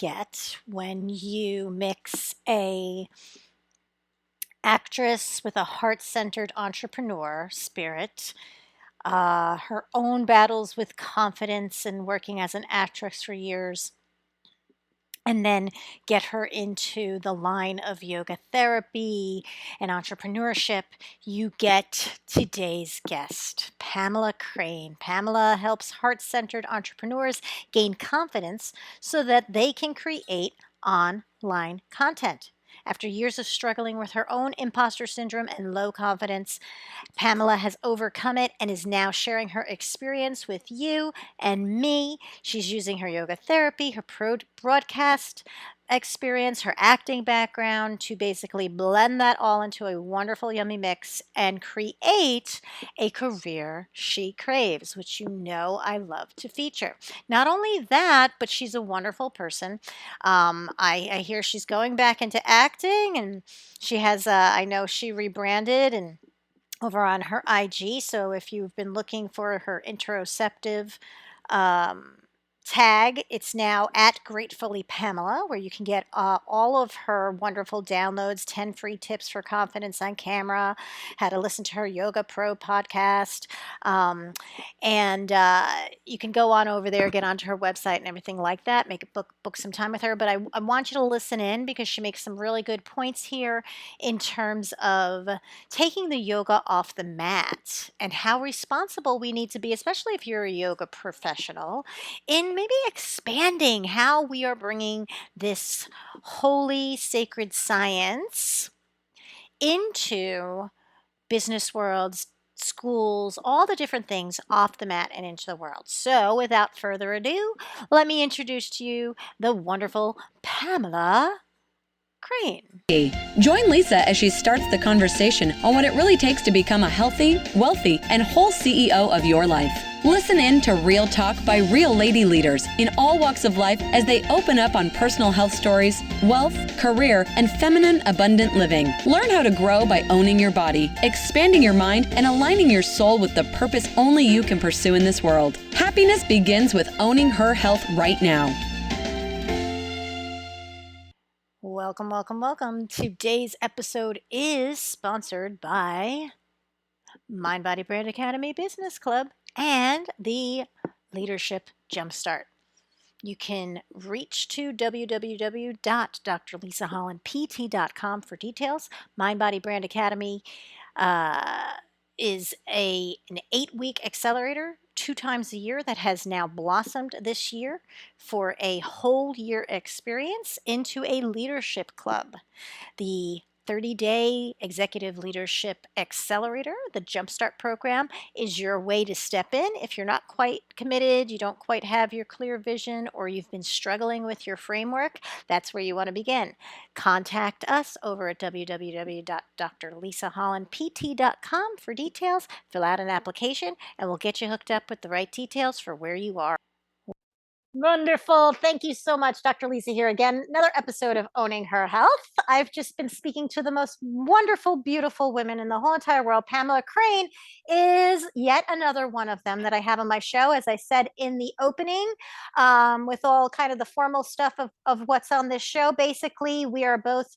get when you mix a actress with a heart-centered entrepreneur spirit, her own battles with confidence and working as an actress for years, and then get her into the line of yoga therapy and entrepreneurship, you get today's guest, Pamela Crane. Pamela helps heart-centered entrepreneurs gain confidence so that they can create online content. After years of struggling with her own imposter syndrome and low confidence, Pamela has overcome it and is now sharing her experience with you and me. She's using her yoga therapy, her broadcast experience, her acting background to basically blend that all into a wonderful, yummy mix and create a career she craves, which you know I love to feature. Not only that, but she's a wonderful person. I hear she's going back into acting, and she has, I know she rebranded and over on her IG. So if you've been looking for her interoceptive um, tag, it's now at Gratefully Pamela, where you can get all of her wonderful downloads, 10 free tips for confidence on camera, how to listen to her Yoga Pro podcast. Um, and you can go on over there, get onto her website and everything like that, make a book some time with her. But I want you to listen in because she makes some really good points here in terms of taking the yoga off the mat and how responsible we need to be, especially if you're a yoga professional, in maybe expanding how we are bringing this holy, sacred science into business worlds, schools, all the different things off the mat and into the world. So without further ado, let me introduce to you the wonderful Pamela Crane. Join Lisa as she starts the conversation on what it really takes to become a healthy, wealthy, and whole CEO of your life. Listen in to Real Talk by real lady leaders in all walks of life as they open up on personal health stories, wealth, career, and feminine abundant living. Learn how to grow by owning your body, expanding your mind, and aligning your soul with the purpose only you can pursue in this world. Happiness begins with owning her health right now. Welcome, welcome, welcome. Today's episode is sponsored by Mind Body Brand Academy Business Club and the Leadership Jumpstart. You can reach to www.drlisahollandpt.com for details. Mind Body Brand Academy is an 8-week accelerator 2 times a year that has now blossomed this year for a whole year experience into a leadership club. The 30-day Executive Leadership Accelerator, the Jumpstart program, is your way to step in. If you're not quite committed, you don't quite have your clear vision, or you've been struggling with your framework, that's where you want to begin. Contact us over at www.drlisahollandpt.com for details. Fill out an application, and we'll get you hooked up with the right details for where you are. Wonderful. Thank you so much, Dr. Lisa here again. Another episode of Owning Her Health. I've just been speaking to the most wonderful, beautiful women in the whole entire world. Pamela Crane is yet another one of them that I have on my show, as I said in the opening, with all kind of the formal stuff of what's on this show. Basically, we are both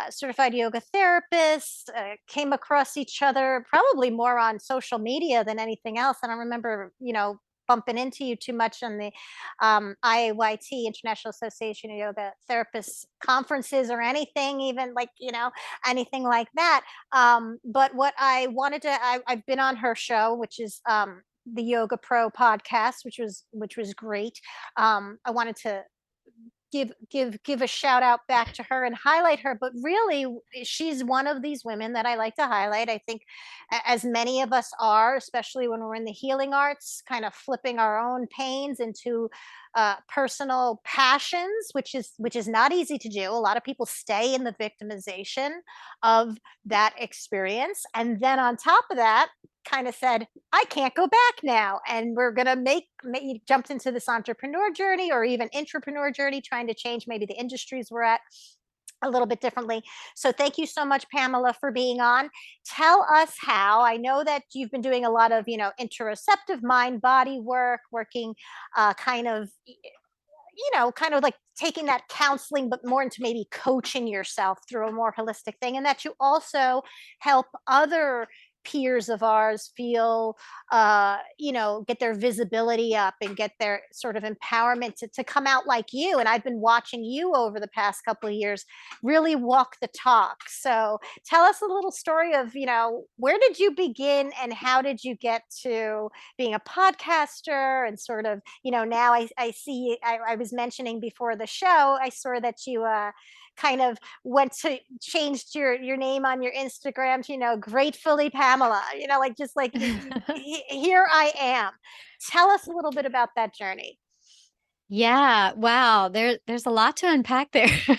certified yoga therapists, came across each other probably more on social media than anything else. I don't remember, bumping into you too much on the I-A-Y-T, International Association of Yoga Therapists conferences or anything, even like, anything like that. But what I wanted to, I've been on her show, which is the Yoga Pro podcast, which was great. I wanted to give a shout out back to her and highlight her, but really she's one of these women that I like to highlight. I think as many of us are, especially when we're in the healing arts, kind of flipping our own pains into personal passions, which is not easy to do. A lot of people stay in the victimization of that experience, and then on top of that kind of said, I can't go back now. And we're going to make jumped into this entrepreneur journey or even intrapreneur journey, trying to change maybe the industries we're at a little bit differently. So thank you so much, Pamela, for being on. Tell us how. I know that you've been doing a lot of, interoceptive mind body work, working kind of, kind of like taking that counseling, but more into maybe coaching yourself through a more holistic thing, and that you also help other peers of ours feel, get their visibility up and get their sort of empowerment to come out like you. And I've been watching you over the past couple of years really walk the talk. So tell us a little story of, where did you begin and how did you get to being a podcaster and sort of, now I see, I was mentioning before the show, I saw that you, kind of went to changed your name on your Instagram to, gratefully Pamela, like just like here I am. Tell us a little bit about that journey. Yeah, wow. There's a lot to unpack there. Go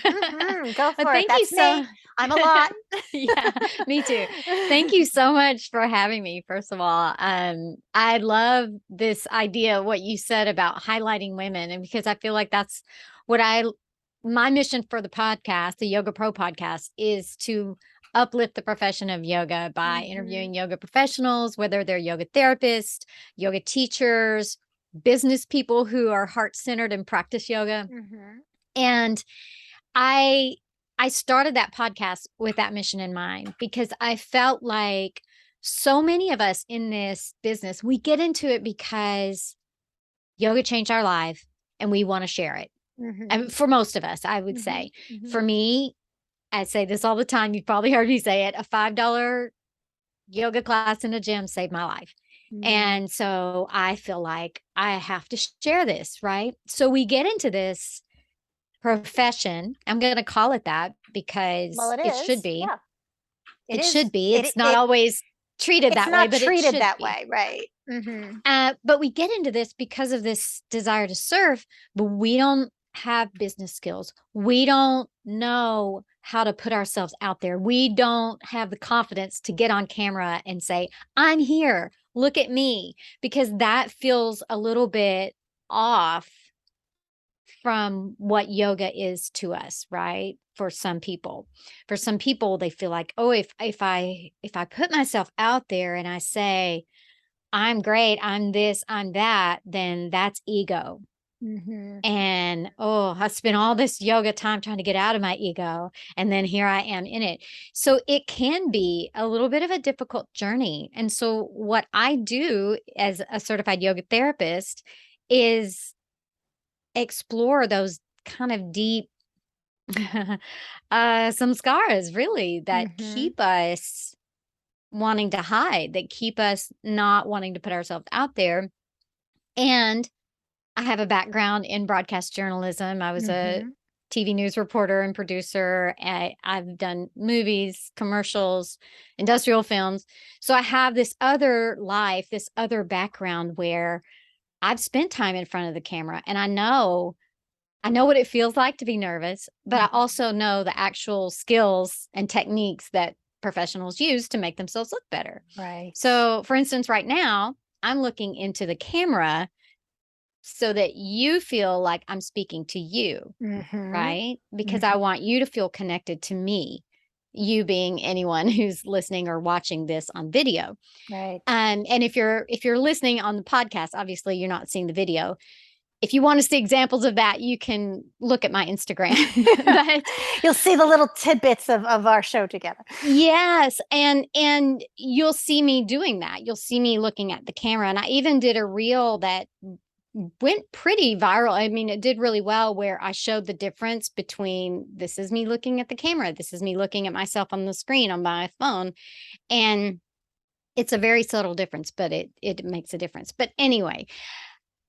But for it. thank you That's so me. I'm a lot. Yeah, me too. Thank you so much for having me, first of all. I love this idea, what you said about highlighting women, and because I feel like that's what my mission for the podcast, the Yoga Pro podcast, is to uplift the profession of yoga by interviewing yoga professionals, whether they're yoga therapists, yoga teachers, business people who are heart-centered and practice yoga. And I I started that podcast with that mission in mind because I felt like so many of us in this business, we get into it because yoga changed our life and we want to share it. And for most of us, I would say. For me, I say this all the time. You've probably heard me say it. A $5 yoga class in a gym saved my life. And so I feel like I have to share this, right? So we get into this profession. I'm going to call it that Well, because it it should is. be. Yeah, it It is. should be. It's not always treated It's that way, not but it treated should that be. way, right? But we get into this because of this desire to serve, but we don't have business skills. We don't know how to put ourselves out there. We don't have the confidence to get on camera and say, I'm here, look at me, because that feels a little bit off from what yoga is to us, right? For some people. For some people, they feel like, oh, if I put myself out there and I say, I'm great, I'm this, I'm that, then that's ego. And oh, I spent all this yoga time trying to get out of my ego. And then here I am in it. So it can be a little bit of a difficult journey. And so what I do as a certified yoga therapist is explore those kind of deep some scars really that keep us wanting to hide, that keep us not wanting to put ourselves out there. And I have a background in broadcast journalism. I was a TV news reporter and producer. I've done movies, commercials, industrial films. So I have this other life, this other background where I've spent time in front of the camera, and I know what it feels like to be nervous, but I also know the actual skills and techniques that professionals use to make themselves look better. Right. So, for instance, right now, I'm looking into the camera so that you feel like I'm speaking to you, right? Because I want you to feel connected to me, you being anyone who's listening or watching this on video. Right. And if you're listening on the podcast, obviously you're not seeing the video. If you want to see examples of that, you can look at my Instagram. But you'll see the little tidbits of our show together. Yes, and you'll see me doing that. You'll see me looking at the camera, and I even did a reel that went pretty viral. I mean, it did really well where I showed the difference between this is me looking at the camera, this is me looking at myself on the screen on my phone, and it's a very subtle difference, but it makes a difference. But anyway,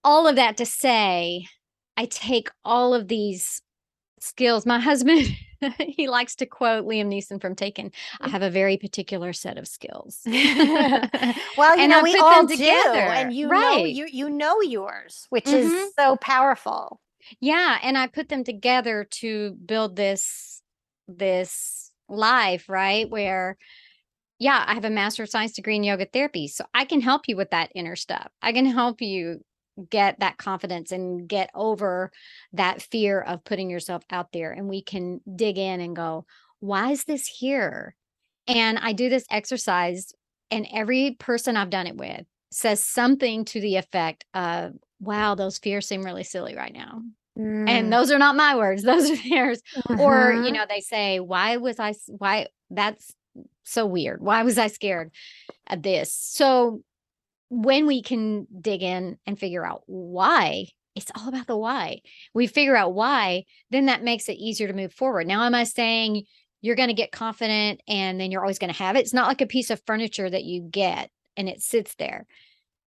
all of that to say, I take all of these skills. My husband, he likes to quote Liam Neeson from Taken. I have a very particular set of skills. Well, and I we put all them do, together. and Right. you know yours, which is so powerful. Yeah, and I put them together to build this life, right? Where yeah, I have a master of science degree in yoga therapy, so I can help you with that inner stuff. I can help you get that confidence and get over that fear of putting yourself out there. And we can dig in and go, why is this here? And I do this exercise, and every person I've done it with says something to the effect of, wow, those fears seem really silly right now. And Mm. those are not my words, those are theirs. Or, Mm-hmm. they say, why that's so weird. Why was I scared of this? So when we can dig in and figure out why, it's all about the why. We figure out why, then that makes it easier to move forward. Now, am I saying you're going to get confident and then you're always going to have it? It's not like a piece of furniture that you get and it sits there,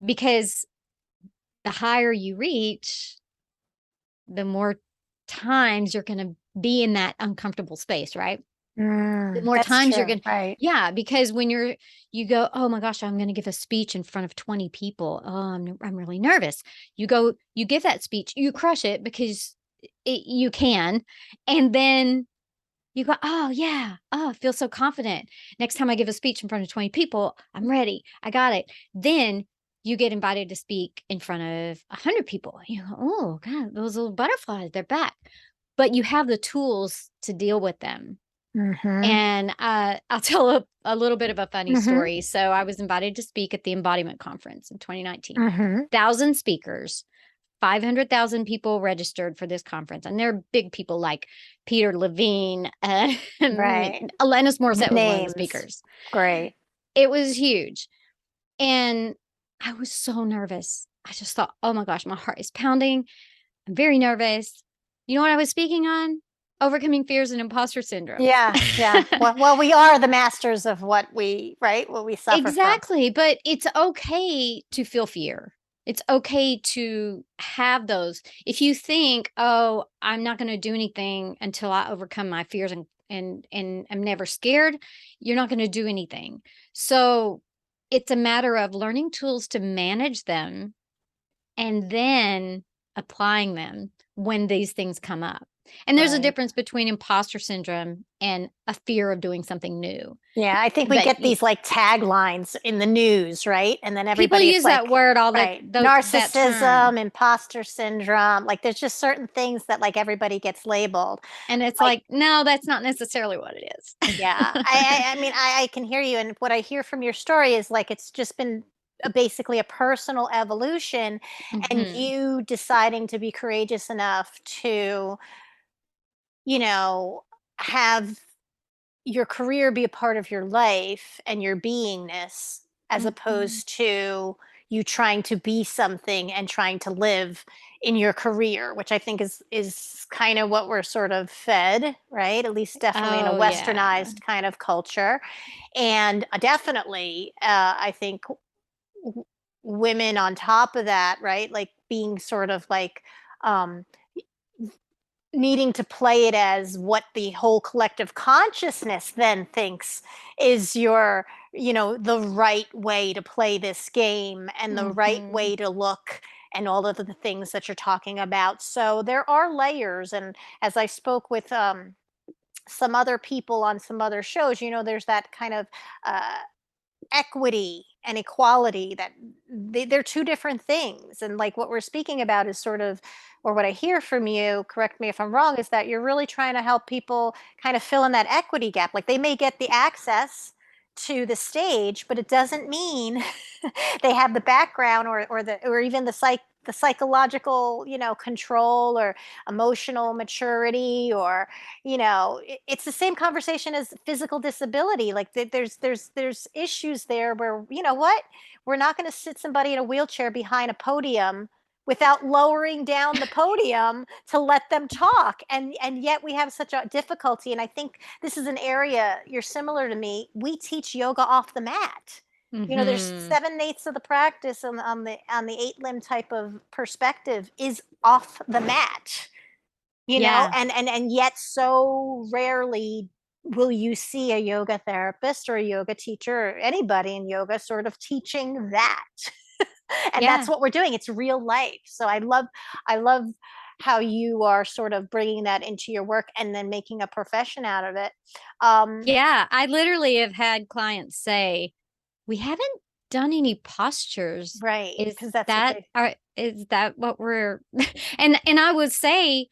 because the higher you reach, the more times you're going to be in that uncomfortable space, right? The more That's times you're true. going to, Right. yeah, because when you go, oh my gosh, I'm going to give a speech in front of 20 people. Oh, I'm really nervous. You go, you give that speech, you crush it because you can. And then you go, oh yeah, oh, I feel so confident. Next time I give a speech in front of 20 people, I'm ready. I got it. Then you get invited to speak in front of 100 people. You go, oh God, those little butterflies, they're back. But you have the tools to deal with them. Mm-hmm. And I'll tell a little bit of a funny Mm-hmm. story. So I was invited to speak at the Embodiment Conference in 2019. Mm-hmm. 1,000 speakers, 500,000 people registered for this conference. And they're big people like Peter Levine. Right. Alanis The Morissette was one of the names. speakers. Great. It was huge. And I was so nervous. I just thought, oh my gosh, my heart is pounding. I'm very nervous. You know what I was speaking on? Overcoming fears and imposter syndrome. Yeah. Yeah. Well, we are the masters of what we, right? What we suffer from. Exactly. But it's okay to feel fear. It's okay to have those. If you think, oh, I'm not going to do anything until I overcome my fears and I'm never scared, you're not going to do anything. So it's a matter of learning tools to manage them and then applying them when these things come up. And there's a Right. difference between imposter syndrome and a fear of doing something new. Yeah, I think we But get these like taglines in the news, right? And then people everybody, it's use that like, word all right, that term. narcissism, imposter syndrome. Like, there's just certain things that like everybody gets labeled. And it's Like, like, no, that's not necessarily what it is. yeah, I mean, I can hear you, and what I hear from your story is like it's just been basically a personal evolution, and Hmm. you deciding to be courageous enough to, you know, have your career be a part of your life and your beingness, as Hmm. opposed to you trying to be something and trying to live in your career, which I think is kind of what we're sort of fed, right? At least definitely in a Oh, yeah. westernized kind of culture. And definitely I think women on top of that, right, like being sort of like um needing to play it as what the whole collective consciousness then thinks is your, the right way to play this game and the right Hmm. way to look and all of the things that you're talking about. So there are layers. And as I spoke with some other people on some other shows, there's that kind of uh, equity and equality that they're two different things. And like what we're speaking about is sort of, or what I hear from you, correct me if I'm wrong, is that you're really trying to help people kind of fill in that equity gap. Like they may get the access to the stage, but it doesn't mean they have the background or even the psychological, control or emotional maturity, or it's the same conversation as physical disability. Like there's issues there where, what, we're not going to sit somebody in a wheelchair behind a podium without lowering down the podium to let them talk, and yet we have such a difficulty. And I think this is an area, you're similar to me, we teach yoga off the mat. There's Hmm. 7/8 of the practice on the 8 limb type of perspective is off the mat, Yeah. and yet so rarely will you see a yoga therapist or a yoga teacher or anybody in yoga sort of teaching that. And that's Yeah. what we're doing. It's real life. So I love how you are sort of bringing that into your work and then making a profession out of it. um Yeah. I literally have had clients say, we haven't done any postures. right, because that's what they. Is that what we're and I would say,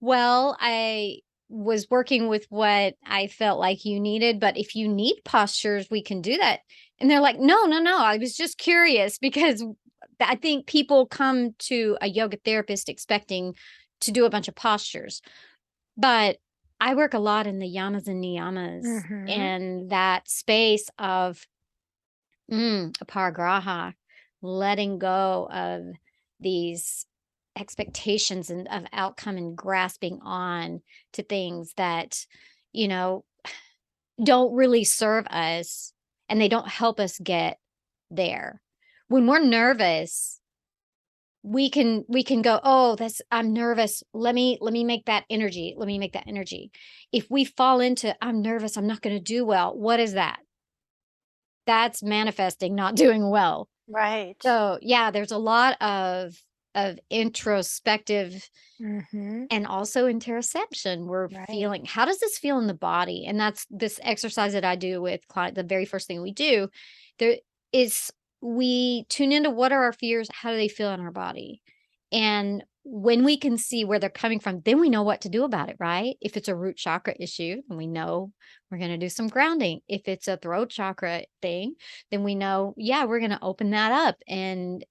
well, I was working with what I felt like you needed, but if you need postures, we can do that. And they're like, no, no, no. I was just curious because I think people come to a yoga therapist expecting to do a bunch of postures. But I work a lot in the yamas and niyamas and that space of aparigraha, letting go of these expectations and of outcome and grasping on to things that, you know, don't really serve us and they don't help us get there. When we're nervous, we can go, oh, that's I'm nervous. Let me make that energy. Let me make that energy. If we fall into I'm nervous, I'm not going to do well. What is that? That's manifesting not doing well. Right. So, yeah, there's a lot of introspective and also interoception. We're Right. feeling, how does this feel in the body? And that's this exercise that I do with client. The very first thing we do there is we tune into what are our fears, how do they feel in our body? And when we can see where they're coming from, then we know what to do about it, right? If it's a root chakra issue, then we know we're going to do some grounding. If it's a throat chakra thing, then we know, yeah, we're going to open that up and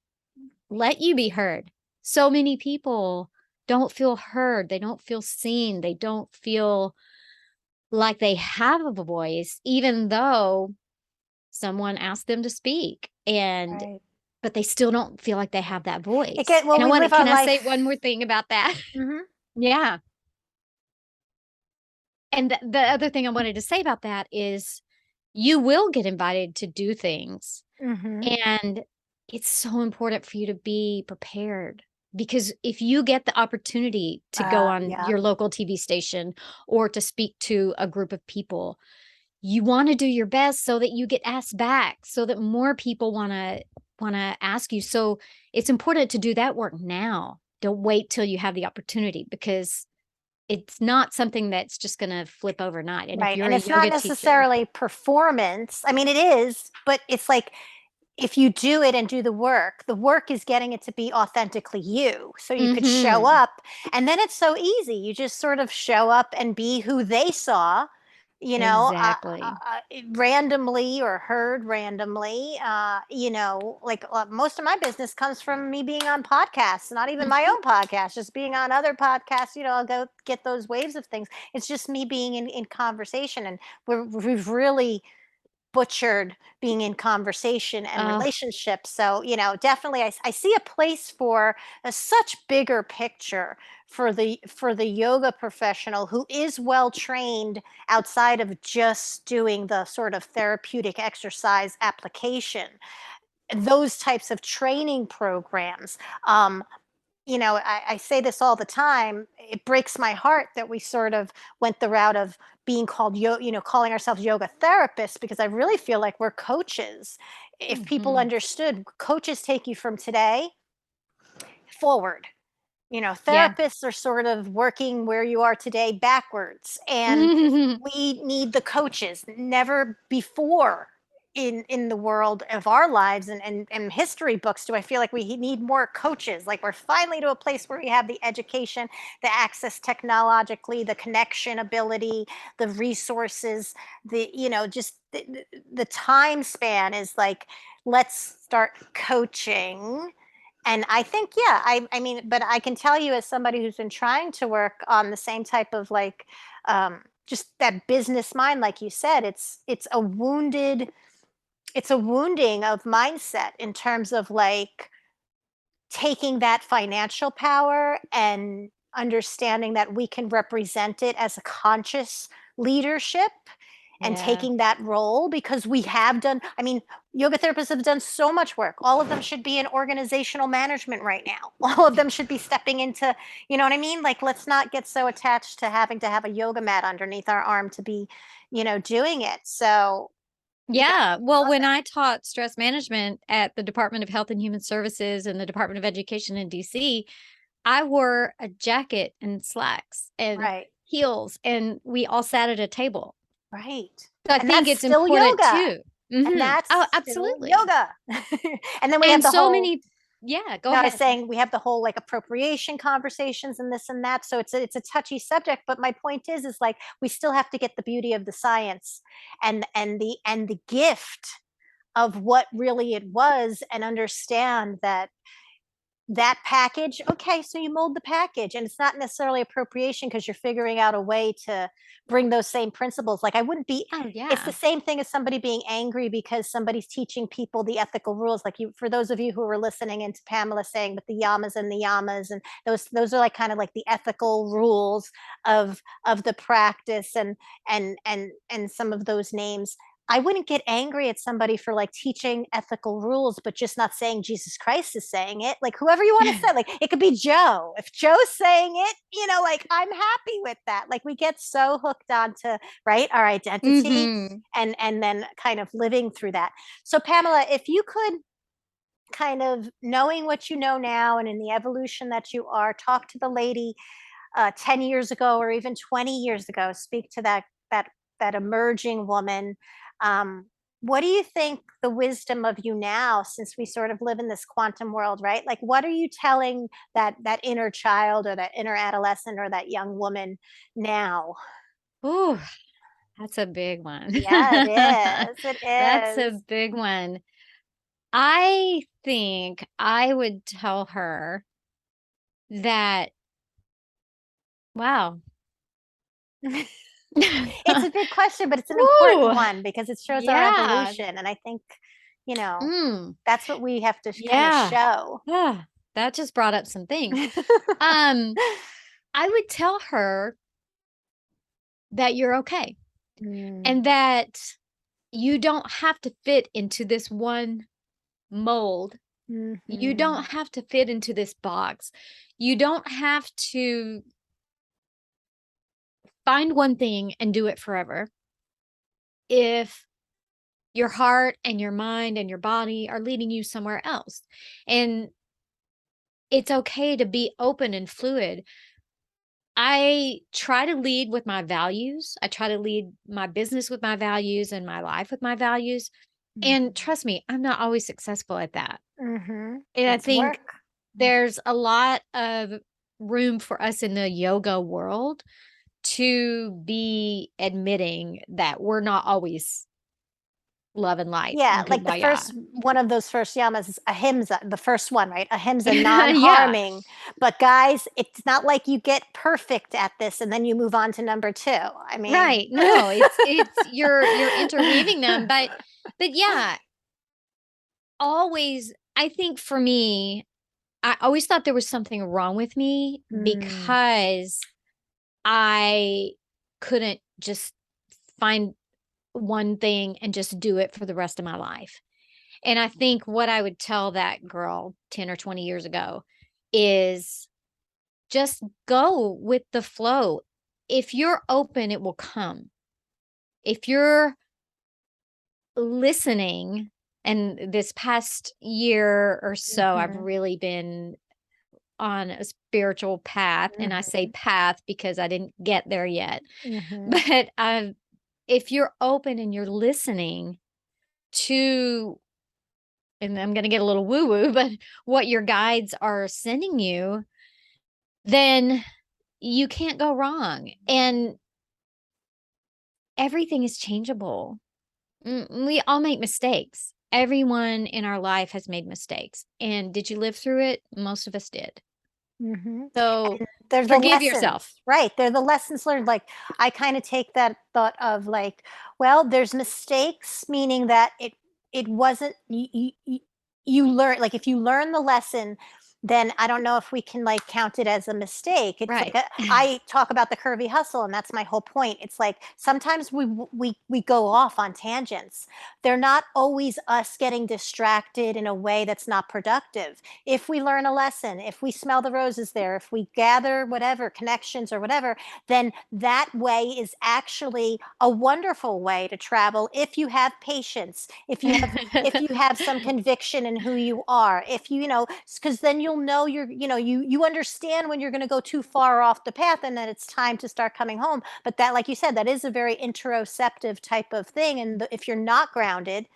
let you be heard. So many people don't feel heard. They don't feel seen. They don't feel like they have a voice, even though someone asked them to speak. And Right. but they still don't feel like they have that It voice. get well, And I we want to, live our can I say life. one more thing about that? Mhm. Yeah. And the other thing I wanted to say about that is you will get invited to do things. Mhm. And it's so important for you to be prepared because if you get the opportunity to go on Yeah. your local TV station or to speak to a group of people, you want to do your best so that you get asked back, so that more people want to ask you. So it's important to do that work now. Don't wait till you have the opportunity because it's not something that's just going to flip overnight. And if Right. you're And a it's not yoga teacher, necessarily performance. I mean, it is, but it's like if you do it and do the work is getting it to be authentically you. So you could show mhm, up and then it's so easy. You just sort of show up and be who they saw, exactly. randomly or heard randomly. Like most of my business comes from me being on podcasts, not even my own podcast, just being on other podcasts. I'll go get those waves of things. It's just me being in conversation. And we've really butchered being in conversation and Oh, relationships. So, definitely I see a place for a such bigger picture for the yoga professional who is well trained outside of just doing the sort of therapeutic exercise application. Those types of training programs. I say this all the time. It breaks my heart that we sort of went the route of being called calling ourselves yoga therapists, because I really feel like we're coaches. If people mhm. understood, coaches take you from today forward. Yeah. Therapists are sort of working where you are today backwards. And we need the coaches. Never before in the world of our lives and history books do I feel like we need more coaches. Like we're finally to a place where we have the education, the access technologically, the connection ability, the resources, just the time span is like, let's start coaching. And I think, yeah, I mean, but I can tell you as somebody who's been trying to work on the same type of like, just that business mind, like you said, it's a wounding of mindset in terms of like taking that financial power and understanding that we can represent it as a conscious leadership and Yeah. taking that role, because we have done, I mean, yoga therapists have done so much work. All of them should be in organizational management right now. All of them should be stepping into, you know what I mean? Like, let's not get so attached to having to have a yoga mat underneath our arm to be, doing it. So, yeah, Yeah. Well, love when that. I taught stress management at the Department of Health and Human Services and the Department of Education in DC, I wore a jacket and slacks and Right, heels, and we all sat at a table. right. So I And think that's it's still important yoga. too. And that's Oh, still absolutely. yoga. And then we have And the so whole, many, yeah, go no, I was ahead. saying we have the whole like appropriation conversations and this and that. So it's a touchy subject. But my point is like we still have to get the beauty of the science and the gift of what really it was, and understand that that package, okay, so you mold the package, and it's not necessarily appropriation because you're figuring out a way to bring those same principles. Like I wouldn't be, Oh it's the yeah. same thing as somebody being angry because somebody's teaching people the ethical rules. Like you, for those of you who were listening into Pamela saying with the yamas and the yamas, and those are like kind of like the ethical rules of the practice, and some of those names. I wouldn't get angry at somebody for like teaching ethical rules, but just not saying Jesus Christ is saying it. Like whoever you want to say, like it could be Joe. If Joe's saying it, like I'm happy with that. Like we get so hooked onto, right, our identity, Mm-hmm. and then kind of living through that. So Pamela, if you could kind of, knowing what you know now and in the evolution that you are, talk to the lady 10 years ago or even 20 years ago, speak to that emerging woman. um, what do you think the wisdom of you now, since we sort of live in this quantum world, right? Like what are you telling that inner child or that inner adolescent or that young woman now? Ooh, that's a big one. Yeah, it is. It That's a is. big one. I think I would tell her that, wow. It's a big question, but it's an important Woo! one because it shows our Yeah. evolution. And I think, you know, Mm, that's what we have to kind of yeah. show. Ah, that just brought up some things. Um, I would tell her that you're okay Mm, and that you don't have to fit into this one mold. You don't mhm. have to fit into this box. You don't have to find one thing and do it forever. If your heart and your mind and your body are leading you somewhere else. And it's okay to be open and fluid. I try to lead with my values. I try to lead my business with my values and my life with my values. And Mhm. trust me, I'm not always successful at that. Mhm. And I It's think work. there's a lot of room for us in the yoga world to be admitting that we're not always love and light Yeah, and like the kumbaya. first one of those first yamas is ahimsa, the first one, right? Ahimsa, Yeah, non-harming. But guys, it's not like you get perfect at this and then you move on to number two. I mean, right. No, it's you're interweaving them, but yeah, always I think for me, I always thought there was something wrong with me mm, because I couldn't just find one thing and just do it for the rest of my life. And I think what I would tell that girl 10 or 20 years ago is just go with the flow. If you're open, it will come. If you're listening, and this past year or so, I've mhm, really been on a spiritual path. And I say mhm, path because I didn't get there yet. mhm. But if you're open and you're listening to, and I'm going to get a little woo woo, but what your guides are sending you, then you can't go wrong. And everything is changeable. We all make mistakes. Everyone in our life has made mistakes. And did you live through it? Most of us did. Hmm. So They're the forgive lessons, yourself. right? They're the lessons learned. Like I kind of take that thought of like, well, there's mistakes, meaning that it wasn't you learn, like if you learn the lesson, then I don't know if we can like count it as a mistake. It's like Right. I talk about the curvy hustle, and that's my whole point. It's like sometimes we go off on tangents. They're not always us getting distracted in a way that's not productive. If we learn a lesson, if we smell the roses there, if we gather whatever connections or whatever, then that way is actually a wonderful way to travel if you have patience, if you have some conviction in who you are, if you know, because then you'll know you understand when you're going to go too far off the path and then it's time to start coming home. But that, like you said, that is a very interoceptive type of thing. And if you're not grounded,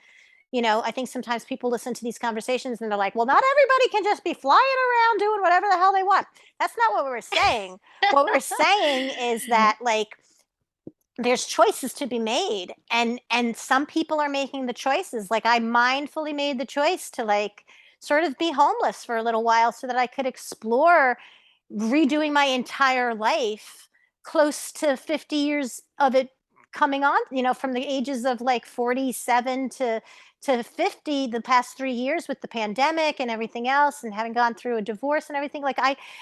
I think sometimes people listen to these conversations and they're like, well, not everybody can just be flying around doing whatever the hell they want. That's not what we're saying. What we're saying is that like there's choices to be made, and some people are making the choices. Like I mindfully made the choice to like sort of be homeless for a little while so that I could explore redoing my entire life, close to 50 years of it coming on, from the ages of like 47 to 50, the past 3 years with the pandemic and everything else, and having gone through a divorce and everything. Like,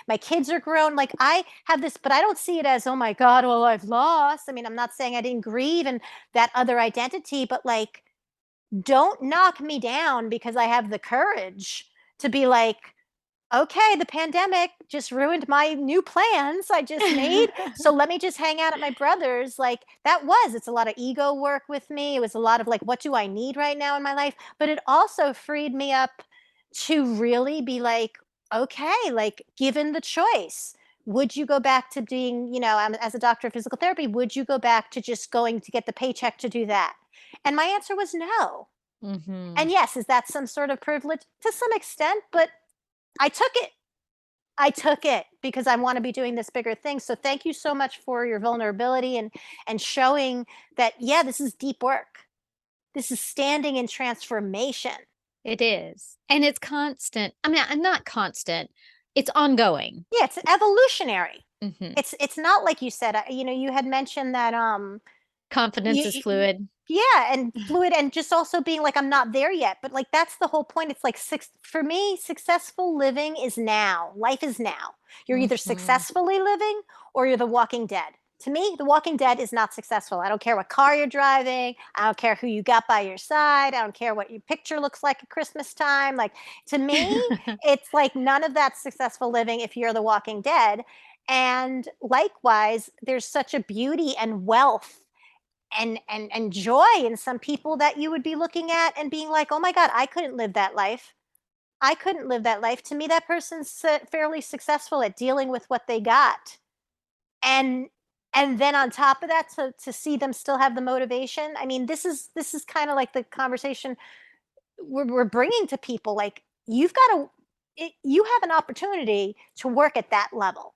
my kids are grown. Like, I have this, but I don't see it as, oh my God, well, I've lost. I mean, I'm not saying I didn't grieve and that other identity, but like, don't knock me down because I have the courage to be like, okay, the pandemic just ruined my new plans I just made. So let me just hang out at my brother's. Like, it's a lot of ego work with me. It was a lot of like, what do I need right now in my life? But it also freed me up to really be like, okay, like, given the choice, would you go back to being, as a doctor of physical therapy, would you go back to just going to get the paycheck to do that? And my answer was no. Mm-hmm. And yes, is that some sort of privilege? To some extent, but I took it. I took it because I want to be doing this bigger thing. So thank you so much for your vulnerability and showing that, yeah, this is deep work. This is standing in transformation. It is. And it's constant. I mean, I'm not constant. It's ongoing. Yeah, it's evolutionary. Mm-hmm. It's not like you said, you had mentioned that Confidence is fluid. yeah, and fluid, and just also being like, I'm not there yet, but like, that's the whole point. It's like, for me, successful living is now. Life is now. You're either Mm-hmm. successfully living or you're the Walking Dead. To me, the Walking Dead is not successful. I don't care what car you're driving. I don't care who you got by your side. I don't care what your picture looks like at Christmas time. Like, to me, it's like, none of that's successful living if you're the Walking Dead. And likewise, there's such a beauty and wealth and joy in some people that you would be looking at and being like, oh my God, I couldn't live that life. I couldn't live that life. To me, that person's fairly successful at dealing with what they got. And then on top of that, to see them still have the motivation. I mean, this is kind of like the conversation we're bringing to people. Like, you have an opportunity to work at that level,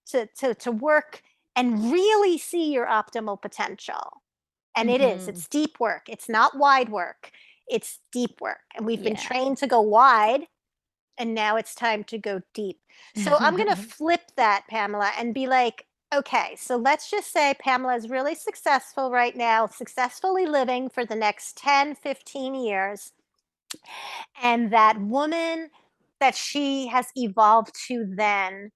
to work and really see your optimal potential. And Mm-hmm. it's deep work. It's not wide work. It's deep work. And we've been Yeah. trained to go wide, and now it's time to go deep. So I'm going to flip that, Pamela, and be like, okay, so let's just say Pamela is really successful right now, successfully living for the next 10, 15 years. And that woman that she has evolved to then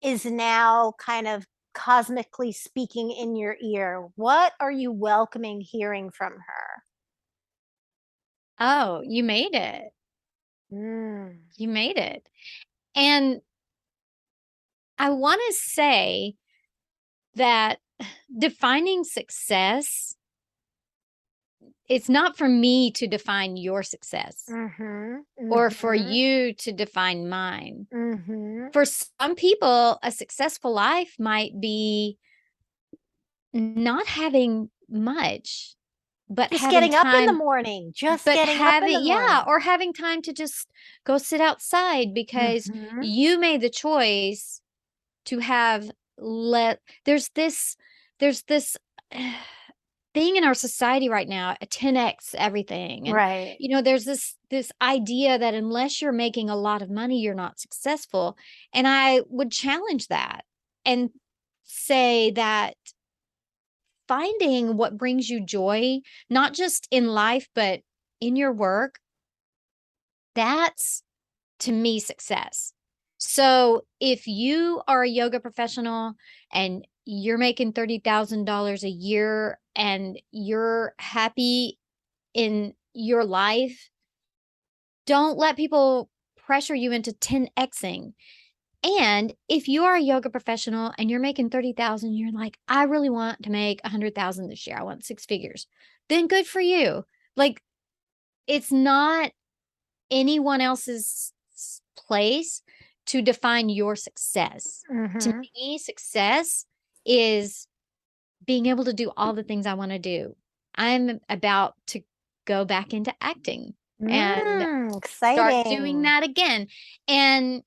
is now kind of cosmically speaking in your ear. What are you welcoming hearing from her? Oh, you made it. Mm. You made it. And I want to say that defining success, it's not for me to define your success Mhm. or for Mhm. you to define mine. Mhm. For some people, a successful life might be not having much, but Just having getting up in the time, morning. Just getting up in the yeah, morning. or having time to just go sit outside because Mhm. you made the choice to have there's this thing in our society right now, a 10x everything. And Right. there's this idea that unless you're making a lot of money, you're not successful. And I would challenge that and say that finding what brings you joy, not just in life, but in your work, that's to me success. So if you are a yoga professional and you're making $30,000 a year and you're happy in your life, don't let people pressure you into 10xing. And if you are a yoga professional and you're making 30,000, you're like, I really want to make 100,000 this year. I want six figures. Then good for you. Like, it's not anyone else's place to define your success. To Mhm. me, success is being able to do all the things I want to do. I'm about to go back into acting and start doing Exciting. that again. And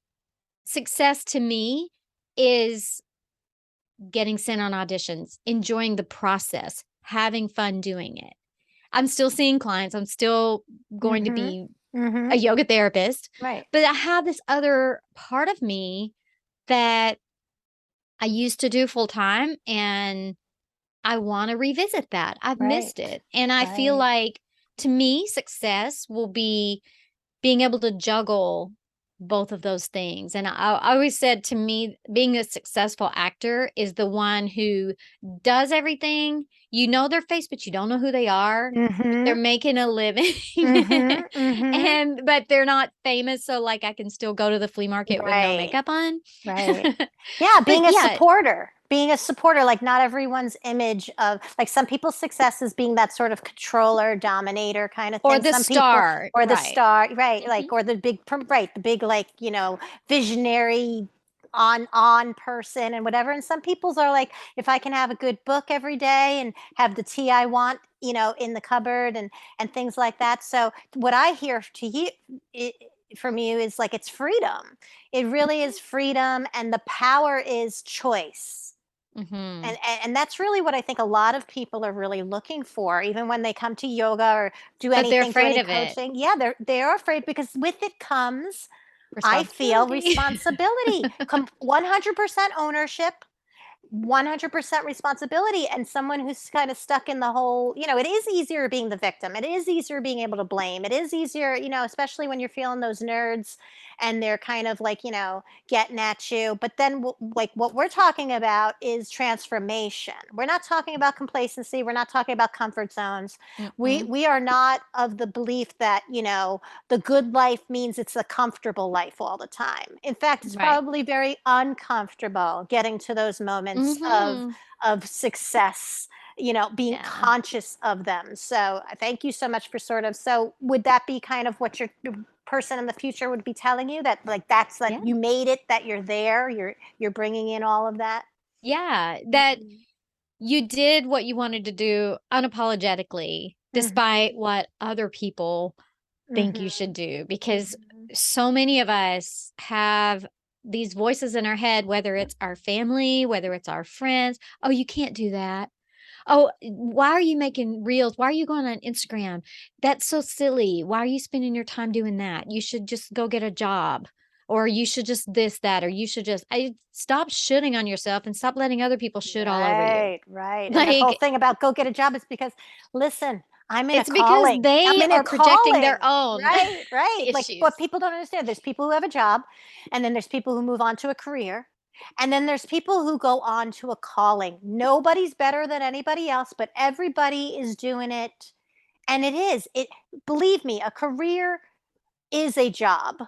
success to me is getting sent on auditions, enjoying the process, having fun doing it. I'm still seeing clients. I'm still going to Mhm. be a yoga therapist. Right. But I have this other part of me that I used to do full time, and I want to revisit that. I've missed Right. it. And I feel Right. like, to me, success will be being able to juggle both of those things. And I always said, to me, being a successful actor is the one who does everything. You know their face, but you don't know who they are. But they're Mhm. making a living. Mhm. Mhm. But they're not famous. So like I can still go to the flea market with no Right. makeup on. Right. Yeah, But being a yeah, supporter. Being a supporter, like not everyone's image of like some people's success is being that sort of controller, dominator kind of or thing. the Some people, star, or the right. star, right, Mhm. like or the big right, the big like, visionary on person and whatever. And some people's are like, if I can have a good book every day and have the tea I want, in the cupboard and things like that. So what I hear to you from you is like it's freedom. It really is freedom, and the power is choice. Mhm. And that's really what I think a lot of people are really looking for, even when they come to yoga or But they're do afraid any of it. coaching. Yeah, they're afraid because with it comes, I feel, Responsibility. responsibility, 100% ownership, 100% responsibility, and someone who's kind of stuck in the whole, it is easier being the victim. It is easier being able to blame. It is easier, especially when you're feeling those nerds and they're kind of like, getting at you. But then like what we're talking about is transformation. We're not talking about complacency. We're not talking about comfort zones. We Mm-mm. we are not of the belief that, the good life means it's a comfortable life all the time. In fact, it's Right. probably very uncomfortable getting to those moments of Mhm. success, being Yeah. conscious of them. So thank you so much for so would that be kind of what your person in the future would be telling you, that like that's like Yeah. you made it, that you're there, you're bringing in all of that? Yeah. That you did what you wanted to do unapologetically, Mm-hmm. despite what other people think you Mm-hmm. should do. Because Mm-hmm. so many of us have these voices in our head, whether it's our family, whether it's our friends. Oh, you can't do that. Oh, why are you making reels? Why are you going on Instagram? That's so silly. Why are you spending your time doing that? You should just go get a job. Or you should just this, that, or you should just I stop shitting on yourself and stop letting other people shit all over you. Right, right. And that whole Like, thing about go get a job is because, listen, I'm in a it's because calling. I'm they in a are projecting calling. their own Right, right. Like what issues. people don't understand, there's people who have a job, and then there's people who move on to a career, and then there's people who go on to a calling. Nobody's better than anybody else, but everybody is doing it. And believe me, a career is a job,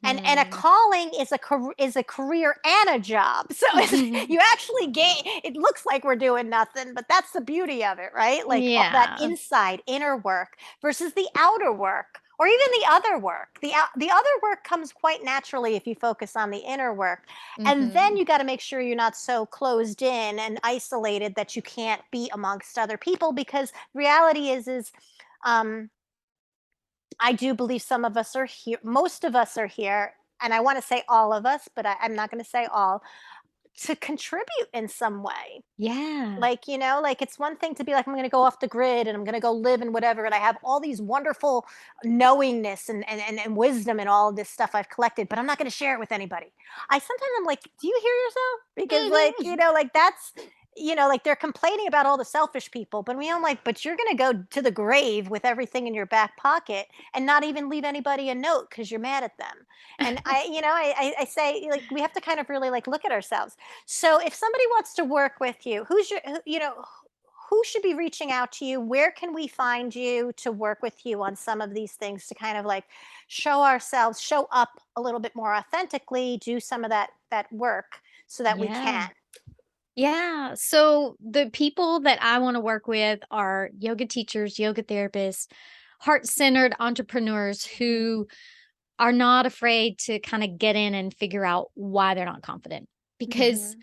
and a Mhm. calling is a career and a job. So you actually gain. It looks like we're doing nothing, but that's the beauty of it, right? Like all that Yeah. inside inner work versus the outer work, or even the other work. The other work comes quite naturally if you focus on the inner work, and then Mhm. you got to make sure you're not so closed in and isolated that you can't be amongst other people, because reality is um I do believe some of us are here, most of us are here, and I want to say all of us, but I'm not going to say all, to contribute in some way. Yeah. Like, like it's one thing to be like, I'm going to go off the grid and I'm going to go live in whatever. And I have all these wonderful knowingness and wisdom and all of this stuff I've collected, but I'm not going to share it with anybody. Sometimes I'm like, do you hear yourself? Because like, Mhm. like that's, like they're complaining about all the selfish people, but I'm like, but you're going to go to the grave with everything in your back pocket and not even leave anybody a note because you're mad at them. And I say like, we have to kind of really like look at ourselves. So if somebody wants to work with you, who should be reaching out to you? Where can we find you to work with you on some of these things, to kind of like show ourselves, show up a little bit more authentically, do some of that work so that we Yeah. can. Yeah. So the people that I want to work with are yoga teachers, yoga therapists, heart-centered entrepreneurs who are not afraid to kind of get in and figure out why they're not confident. Because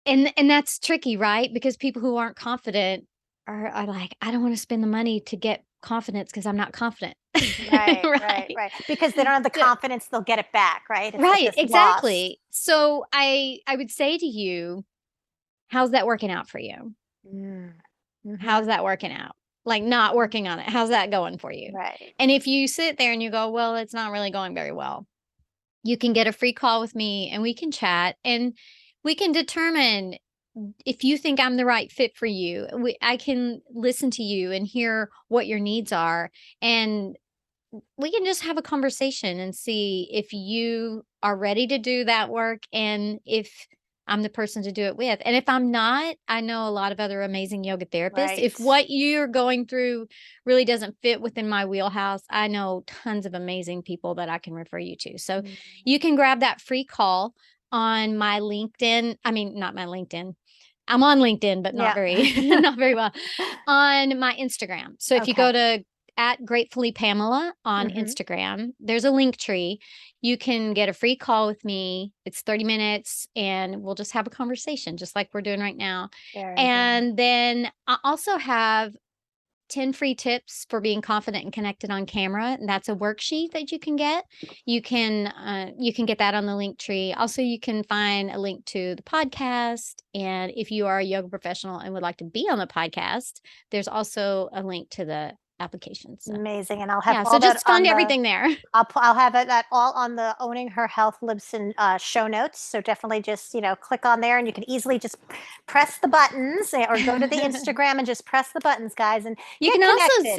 Mhm. and that's tricky, right? Because people who aren't confident are like, I don't want to spend the money to get confidence because I'm not confident. Right, right, Right. right. Because they don't have the So, confidence they'll get it back, right? It's like right, this loss. exactly. So I would say to you, how's that working out for you? Mm. How's Mhm. that working out? like not working on it. How's that going for you? Right. And if you sit there and you go, well, it's not really going very well, you can get a free call with me and we can chat and we can determine if you think I'm the right fit for you. I can listen to you and hear what your needs are. And we can just have a conversation and see if you are ready to do that work and if I'm the person to do it with. And if I'm not, I know a lot of other amazing yoga therapists. If Right. what you're going through really doesn't fit within my wheelhouse, I know tons of amazing people that I can refer you to. So Mm. you can grab that free call on my LinkedIn. I mean, not my LinkedIn. I'm on LinkedIn, but not Yeah. very, not very well, on my Instagram. So if you Okay. go to at Gratefully Pamela on Mhm. Instagram, there's a link tree. You can get a free call with me. It's 30 minutes and we'll just have a conversation just like we're doing right now. Very good. And then I also have 10 free tips for being confident and connected on camera. And that's a worksheet that you can get. You can get that on the link tree. Also, you can find a link to the podcast. And if you are a yoga professional and would like to be on the podcast, there's also a link to the application. So Amazing. And I'll have yeah, so all that just on fund the everything there. I'll have it that all on the Owning Her Health Libsyn show notes. So definitely just, click on there and you can easily just press the buttons or go to the Instagram and just press the buttons, guys, and You get can also connected.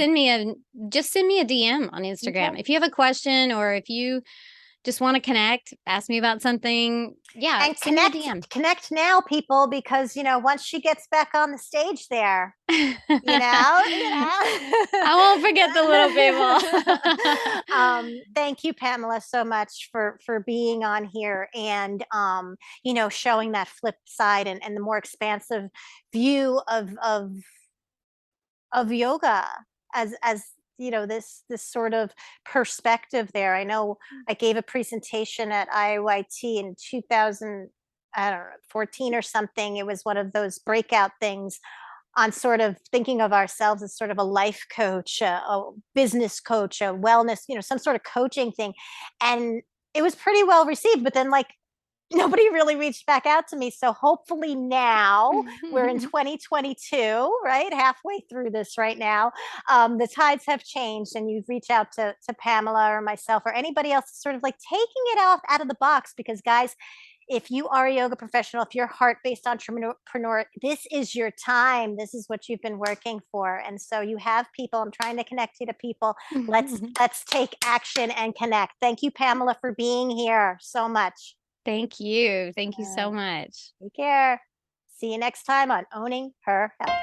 send me a DM on Instagram. Okay. If you have a question or if you just want to connect, ask me about something. Yeah, And send me a DM. connect now, people, because once she gets back on the stage there, you know, I won't forget the little people. thank you, Pamela, so much for being on here and showing that flip side and the more expansive view of yoga as this sort of perspective there. I know I gave a presentation at I-YT in 2000, I don't know, 14 or something. It was one of those breakout things on sort of thinking of ourselves as sort of a life coach, a business coach, a wellness, some sort of coaching thing. And it was pretty well received, but then nobody really reached back out to me. So hopefully now we're in 2022, right? Halfway through this right now. The tides have changed and you've reached out to Pamela or myself or anybody else sort of taking it out of the box because guys, if you are a yoga professional, if you're heart-based entrepreneur, this is your time. This is what you've been working for. And so you have people. I'm trying to connect you to people. Let's take action and connect. Thank you, Pamela, for being here so much. Thank you. Thank you so much. Take care. See you next time on Owning Her Health.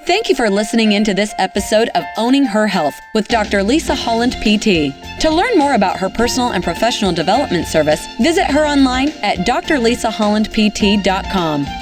Thank you for listening into this episode of Owning Her Health with Dr. Lisa Holland, PT. To learn more about her personal and professional development service, visit her online at drlisahollandpt.com.